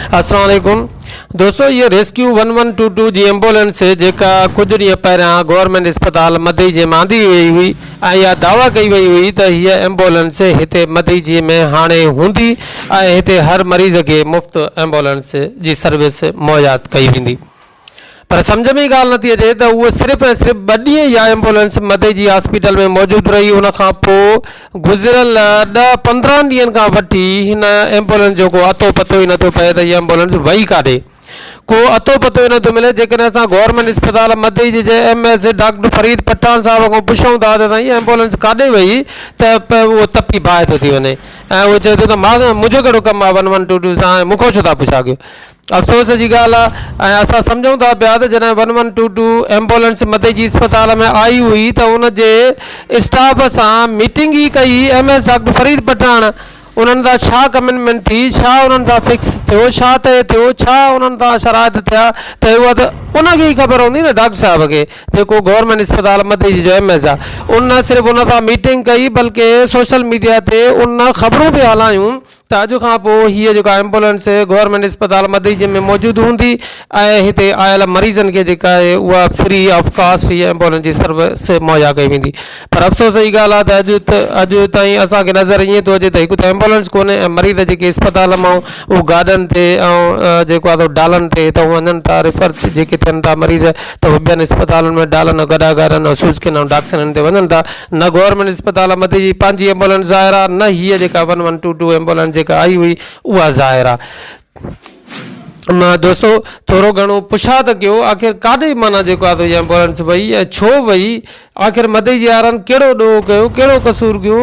अस्सलाम वालेकुम दोस्तों, ये रेस्क्यू 1122 जी एम्बुलेंस है जेका कुछ ॾींहं पहिरियां गवर्नमेंट अस्पताल मदईजे में आंदी वई हुई ऐं इहा दावा कई वई हुई त हीअ एम्बुलेंस हिते मदईजे में हाणे हूंदी ऐं हिते हर मरीज़ खे मुफ़्त एम्बुलेंस जी सर्विस मुहैया कई वेंदी। पर सम्झ में ई ॻाल्हि नथी अचे त उहो सिर्फ़ु ऐं सिर्फ़ु 2 ॾींहं इहा एम्बुलेंस मदईजी हॉस्पिटल में मौजूदु रही। उन खां पोइ गुज़िरियल 10-15 ॾींहंनि खां वठी हिन एम्बुलेंस जो को अतो पतो ई नथो पए त हीअ एम्बुलेंस वई काॾे, को अतो पतो ई नथो मिले। जेकॾहिं असां गवर्नमेंट अस्पताल मदईजी जे MS डॉक्टर फरीद पठान साहिब खां पुछूं था त साईं एम्बुलेंस काॾे वई त उहो तपी बाहि थो थी वञे ऐं उहो चए थो त मां मुंहिंजो कहिड़ो कमु आहे 1122 सां, मूंखां छो था पुछा कयो। अफ़सोस जी ॻाल्हि आहे। ऐं असां सम्झूं था पिया त जॾहिं 1122 एम्बुलेंस मदईजी अस्पताल में आई हुई त उन जे स्टाफ सां मीटिंग ई कई MS डॉक्टर फरीद पठान। उन्हनि सां छा कमिटमेंट थी, छा उन्हनि सां फिक्स थियो, छा तय थियो, छा उन्हनि सां शराइत थिया त उहा त उनखे ई ख़बर हूंदी न डॉक्टर साहिब खे जेको गवर्नमेंट अस्पताल मदईजी जो MS आहे। उन न सिर्फ़ु उन सां मीटिंग कई बल्कि सोशल मीडिया ते उन ख़बरूं बि हलायूं त अॼु खां पोइ हीअ जेका एम्बुलेंस गवर्नमेंट अस्पताल मदईजे में मौजूदु हूंदी ऐं हिते आयल मरीज़नि खे जेका आहे उहा फ्री ऑफ कास्ट हीअ एम्बुलेंस जी सर्विस मुहैया कई वेंदी। पर अफ़सोस जी ॻाल्हि आहे त अॼु ताईं असांखे नज़र ईअं थो अचे त हिकु त एम्बुलेंस कोन्हे ऐं मरीज़ जेके अस्पताल मां उहे गाॾनि ते ऐं जेको आहे डालनि ते त उहे वञनि था रेफर जेके थियनि था मरीज़ त उहे ॿियनि अस्पतालनि में डालनि गॾा करनि ऐं सूज़किन ऐं डॉक्टरनि ते वञनि था। न गवर्नमेंट अस्पताल मदईजी पंहिंजी एम्बुलेंस ज़ाहिर आहे, न हीअ जेका 1122 एम्बुलेंस जेका आई हुई उहा ज़ाहिर आहे। मां दोस्तों थोरो घणो पुछा त कयो आख़िर काॾे माना जेको आहे इहा एम्बुलेंस वई ऐं छो वई, आख़िर मदईजी वारनि कहिड़ो ॾोह कयो, कहिड़ो कसूर कयो।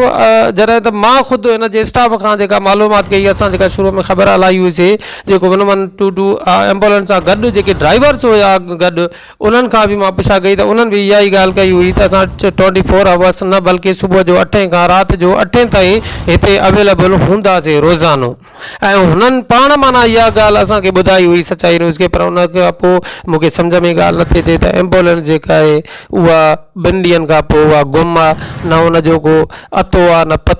जॾहिं त मां ख़ुदि हिन जे स्टाफ खां जेका मालूमात कई, असां जेका शुरू में ख़बर हलाई हुईसीं जेको 1122 एम्बुलेंस सां गॾु जेके ड्राइवर्स हुआ गॾु उन्हनि खां बि मां पुछा कई त उन्हनि बि इहा ई ॻाल्हि कई हुई त असां 24 आवर्स न बल्कि सुबुह जो 8 खां राति जो 8 ताईं हिते अवेलेबल हूंदासीं रोज़ानो। ऐं हुननि पाण माना इहा ॻाल्हि असांखे ॿुधाई हुई सचाई न्यूज़ खे। पर उन खां पोइ मूंखे सम्झ में ॻाल्हि नथी अचे त एम्बुलेंस जेका आहे उहा 2 ॾींहंनि खां पोइ उहा गुम आहे, न हुनजो को अतो आहे न पतो।